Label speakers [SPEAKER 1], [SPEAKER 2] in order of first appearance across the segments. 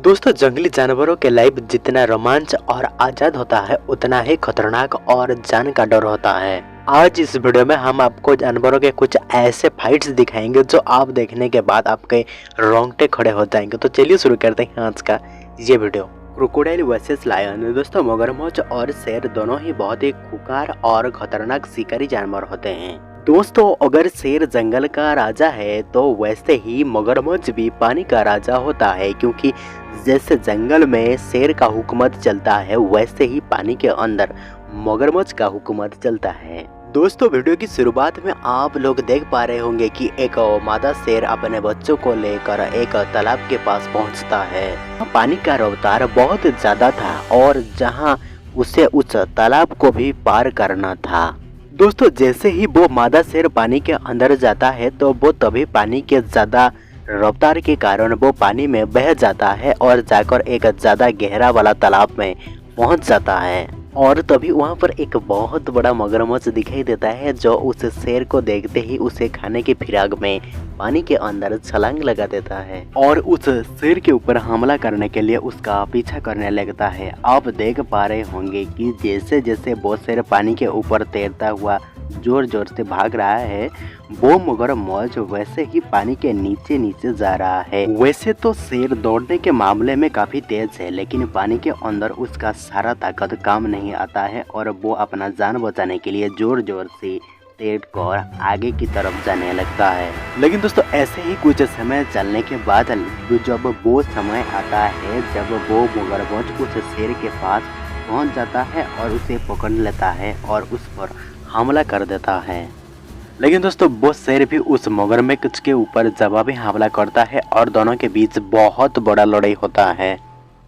[SPEAKER 1] दोस्तों, जंगली जानवरों के लाइफ जितना रोमांच और आजाद होता है उतना ही खतरनाक और जान का डर होता है। आज इस वीडियो में हम आपको जानवरों के कुछ ऐसे फाइट्स दिखाएंगे जो आप देखने के बाद आपके रोंगटे खड़े हो जाएंगे। तो चलिए शुरू करते हैं आज का ये वीडियो। Crocodile versus lion. दोस्तों, मगरमच्छ और शेर दोनों ही बहुत ही खूंखार और खतरनाक शिकारी जानवर होते हैं। दोस्तों, अगर शेर जंगल का राजा है तो वैसे ही मगरमच्छ भी पानी का राजा होता है, क्योंकि जैसे जंगल में शेर का हुकूमत चलता है वैसे ही पानी के अंदर मगरमच्छ का हुकूमत चलता है। दोस्तों, वीडियो की शुरुआत में आप लोग देख पा रहे होंगे कि एक मादा शेर अपने बच्चों को लेकर एक तालाब के पास पहुंचता है। पानी का रफ्तार बहुत ज्यादा था और जहां उसे उस तालाब को भी पार करना था। दोस्तों, जैसे ही वो मादा शेर पानी के अंदर जाता है तो वो तभी पानी के ज्यादा रफ्तार के कारण वो पानी में बह जाता है और जाकर एक ज्यादा गहरा वाला तालाब में पहुंच जाता है। और तभी वहां पर एक बहुत बड़ा मगरमच्छ दिखाई देता है जो उस शेर को देखते ही उसे खाने की फिराक में पानी के अंदर छलांग लगा देता है और उस शेर के ऊपर हमला करने के लिए उसका पीछा करने लगता है। आप देख पा रहे होंगे कि जैसे जैसे वो शेर पानी के ऊपर तैरता हुआ जोर जोर से भाग रहा है, वो मगरमच्छ वैसे ही पानी के नीचे नीचे जा रहा है। वैसे तो शेर दौड़ने के मामले में काफी तेज है, लेकिन पानी के अंदर उसका सारा ताकत काम नहीं आता है और वो अपना जान बचाने के लिए जोर जोर से तैर कर आगे की तरफ जाने लगता है। लेकिन दोस्तों, ऐसे ही कुछ समय चलने के बाद जब वो समय आता है जब वो मगरमच्छ उस शेर के पास पहुंच जाता है और उसे पकड़ लेता है और उस पर हमला कर देता है। लेकिन दोस्तों, वो शेर भी उस मगरमच्छ के ऊपर जवाबी हमला करता है और दोनों के बीच बहुत बड़ा लड़ाई होता है।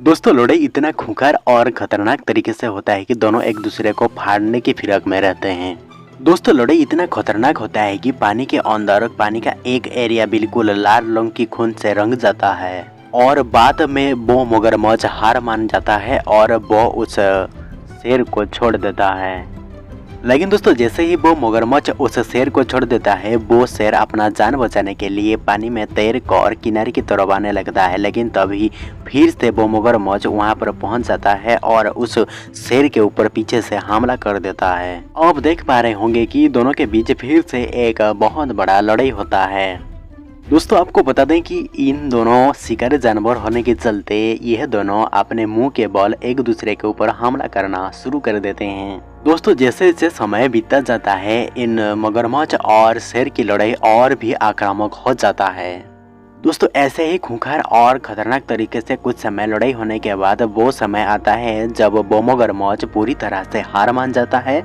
[SPEAKER 1] दोस्तों, लड़ाई इतना खूंखार और खतरनाक तरीके से होता है कि दोनों एक दूसरे को फाड़ने की फिराक में रहते हैं। दोस्तों, लड़ाई इतना खतरनाक होता है कि पानी के अंदर पानी का एक एरिया बिल्कुल लाल रंग की खून से रंग जाता है और बाद में वो मगरमच्छ हार मान जाता है और वो उस शेर को छोड़ देता है। लेकिन दोस्तों, जैसे ही वो मगरमच्छ उस शेर को छोड़ देता है, वो शेर अपना जान बचाने के लिए पानी में तैर कर किनारे की तरफ आने लगता है। लेकिन तभी फिर से वो मगरमच्छ वहां पर पहुंच जाता है और उस शेर के ऊपर पीछे से हमला कर देता है। अब देख पा रहे होंगे कि दोनों के बीच फिर से एक बहुत बड़ा लड़ाई होता है। दोस्तों, आपको बता दें कि इन दोनों शिकारी जानवर होने के चलते यह दोनों अपने मुंह के बल एक दूसरे के ऊपर हमला करना शुरू कर देते हैं। दोस्तों, जैसे जैसे समय बीतता जाता है, इन मगरमच्छ और शेर की लड़ाई और भी आक्रामक हो जाता है। दोस्तों, ऐसे ही खूंखार और खतरनाक तरीके से कुछ समय लड़ाई होने के बाद वो समय आता है जब वो मगरमच्छ पूरी तरह से हार मान जाता है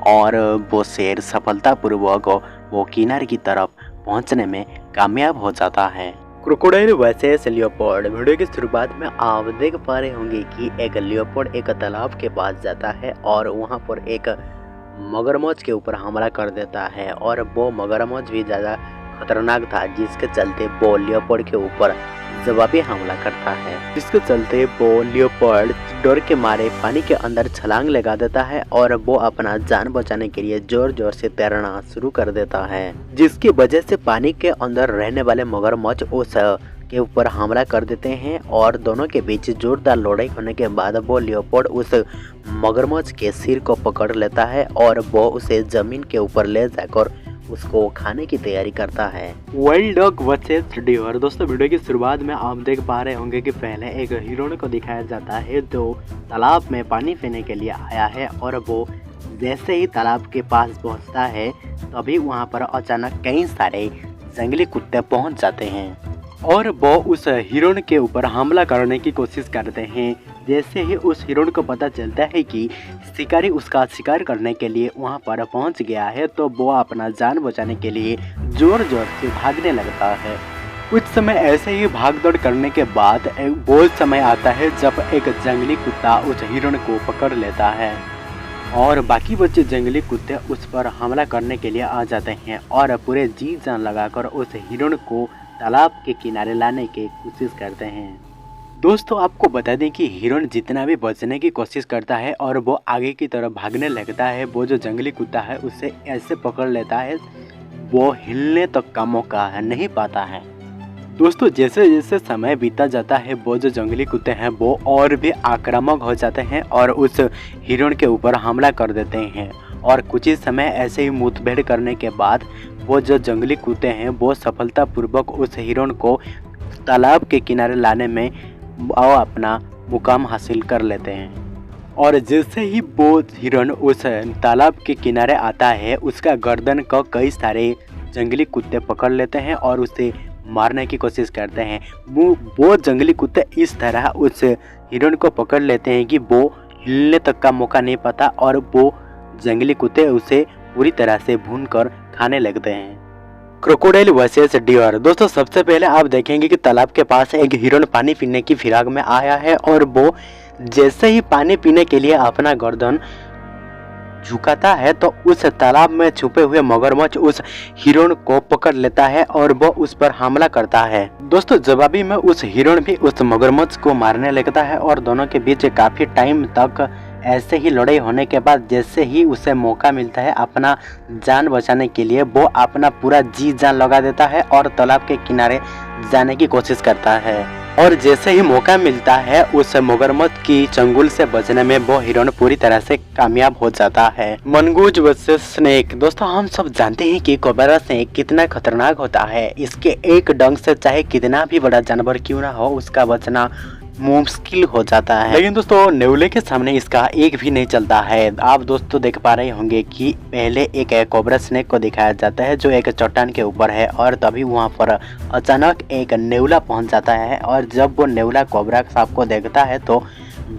[SPEAKER 1] और वो शेर सफलतापूर्वक वो किनारे की तरफ पहुंचने में कामयाब हो जाता है। Crocodile versus leopard. वीडियो की शुरुआत में आप देख पा रहे होंगे कि एक लियोपार्ड एक तालाब के पास जाता है और वहां पर एक मगरमच्छ के ऊपर हमला कर देता है और वो मगरमच्छ भी ज़्यादा खतरनाक था, जिसके चलते वो लियोपार्ड के ऊपर जवाबी हमला करता है, जिसके चलते वो लियोपार्ड डर के मारे पानी के अंदर छलांग लगा देता है और वो अपना जान बचाने के लिए जोर जोर से तैरना शुरू कर देता है, जिसकी वजह से पानी के अंदर रहने वाले मगरमच्छ उस के ऊपर हमला कर देते हैं और दोनों के बीच जोरदार लड़ाई होने के बाद वो लियोपार्ड उस मगरमच्छ के सिर को पकड़ लेता है और वो उसे जमीन के ऊपर ले जाकर उसको खाने की तैयारी करता है। Wild dog versus deer. दोस्तों, वीडियो की शुरुआत में आप देख पा रहे होंगे कि पहले एक हिरण को दिखाया जाता है जो तालाब में पानी पीने के लिए आया है और वो जैसे ही तालाब के पास पहुंचता है तभी वहां पर अचानक कई सारे जंगली कुत्ते पहुंच जाते हैं और वो उस हिरण के ऊपर हमला करने की कोशिश करते हैं। जैसे ही उस हिरण को पता चलता है कि शिकारी उसका शिकार करने के लिए वहां पर पहुंच गया है तो वो अपना जान बचाने के लिए जोर जोर से भागने लगता है। कुछ समय ऐसे ही भागदौड़ करने के बाद वो समय आता है जब एक जंगली कुत्ता उस हिरण को पकड़ लेता है और बाकी बच्चे जंगली कुत्ते उस पर हमला करने के लिए आ जाते हैं और पूरे जी जान लगाकर उस हिरण को तालाब के किनारे लाने की कोशिश करते हैं। दोस्तों, आपको बता दें कि हिरण जितना भी बचने की कोशिश करता है और वो आगे की तरफ भागने लगता है, वो जो जंगली कुत्ता है उसे ऐसे पकड़ लेता है वो हिलने तक का मौका नहीं पाता है। दोस्तों जैसे जैसे समय बीता जाता है वो जो जंगली कुत्ते हैं वो और भी आक्रामक हो जाते हैं और उस हिरण के ऊपर हमला कर देते हैं। और कुछ ही समय ऐसे ही मुठभेड़ करने के बाद वो जो जंगली कुत्ते हैं वो सफलतापूर्वक उस हिरण को तालाब के किनारे लाने में अपना मुकाम हासिल कर लेते हैं। और जैसे ही वो हिरण उस तालाब के किनारे आता है उसका गर्दन को कई सारे जंगली कुत्ते पकड़ लेते हैं और उसे मारने की कोशिश करते हैं। वो जंगली कुत्ते इस तरह उस हिरण को पकड़ लेते हैं कि वो हिलने तक का मौका नहीं पाता और वो जंगली कुत्ते उसे पूरी तरह से भूनकर खाने लगते हैं। Crocodile versus deer. दोस्तों सबसे पहले आप देखेंगे कि तालाब के पास एक हिरण पानी पीने की फिराक में आया है और वो जैसे ही पानी पीने के लिए अपना गर्दन झुकाता है तो उस तालाब में छुपे हुए मगरमच्छ उस हिरण को पकड़ लेता है और वो उस पर हमला करता है। दोस्तों जवाबी में उस हिरण भी उस मगरमच्छ को मारने लगता है और दोनों के बीच काफी टाइम तक ऐसे ही लड़ाई होने के बाद जैसे ही उसे मौका मिलता है अपना जान बचाने के लिए वो अपना पूरा जी जान लगा देता है और तालाब के किनारे जाने की कोशिश करता है। और जैसे ही मौका मिलता है उस मगरमच्छ की चंगुल से बचने में वो हिरण पूरी तरह से कामयाब हो जाता है। Mongoose versus snake. दोस्तों हम सब जानते हैं कि कोबरा स्नेक कितना खतरनाक होता है। इसके एक डंक से चाहे कितना भी बड़ा जानवर क्यों ना हो उसका बचना मुश्किल हो जाता है। लेकिन दोस्तों नेवले के सामने इसका एक भी नहीं चलता है। आप दोस्तों देख पा रहे होंगे कि पहले एक कोबरा स्नेक को दिखाया जाता है जो एक चट्टान के ऊपर है और तभी वहां पर अचानक एक नेवला पहुंच जाता है और जब वो नेवला कोबरा सांप को देखता है तो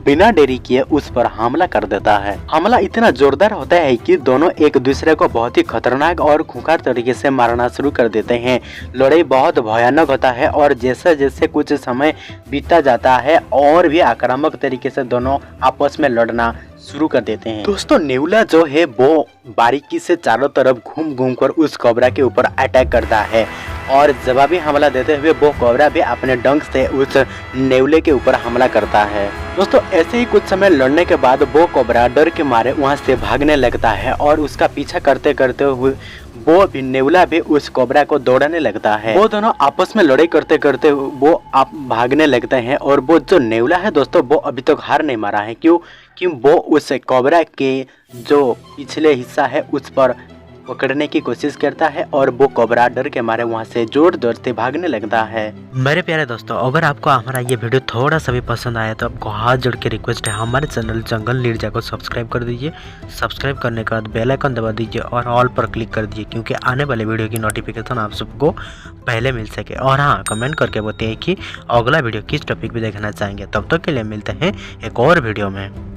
[SPEAKER 1] बिना देरी किए उस पर हमला कर देता है। हमला इतना जोरदार होता है कि दोनों एक दूसरे को बहुत ही खतरनाक और खूंखार तरीके से मारना शुरू कर देते हैं। लड़ाई बहुत भयानक होता है और जैसे जैसे कुछ समय बीता जाता है और भी आक्रामक तरीके से दोनों आपस में लड़ना शुरू कर देते हैं। दोस्तों नेवला जो है वो बारीकी से चारों तरफ घूम घूम कर उस कोबरा के ऊपर अटैक करता है और जवाबी हमला देते हुए वो कोबरा भी अपने डंक से उस नेवले के ऊपर हमला करता है। दोस्तों ऐसे ही कुछ समय लड़ने के बाद वो कोबरा डर के मारे वहां से भागने लगता है और उसका पीछा करते करते हुए वो भी नेवला भी उस कोबरा को दौड़ाने लगता है। वो दोनों आपस में लड़ाई करते करते वो भागने लगते हैं और वो जो नेवला है दोस्तों वो अभी तक हार नहीं मारा है। क्यों? वो उस कोबरा के जो पिछले हिस्सा है उस पर पकड़ने की कोशिश करता है और वो कोबरा डर के मारे वहां से जोर जोर से भागने लगता है। मेरे प्यारे दोस्तों अगर आपको हमारा ये वीडियो थोड़ा सा भी पसंद आया तो आपको हाथ जोड़ के रिक्वेस्ट है हमारे चैनल जंगल निर्जा को सब्सक्राइब कर दीजिए। सब्सक्राइब करने के बाद बेल आइकन दबा दीजिए और ऑल पर क्लिक कर दीजिए क्योंकि आने वाले वीडियो की नोटिफिकेशन आप सबको पहले मिल सके। और हाँ कमेंट करके बताइए कि अगला वीडियो किस टॉपिक पे देखना चाहेंगे। तब तक के लिए मिलते हैं एक और वीडियो में।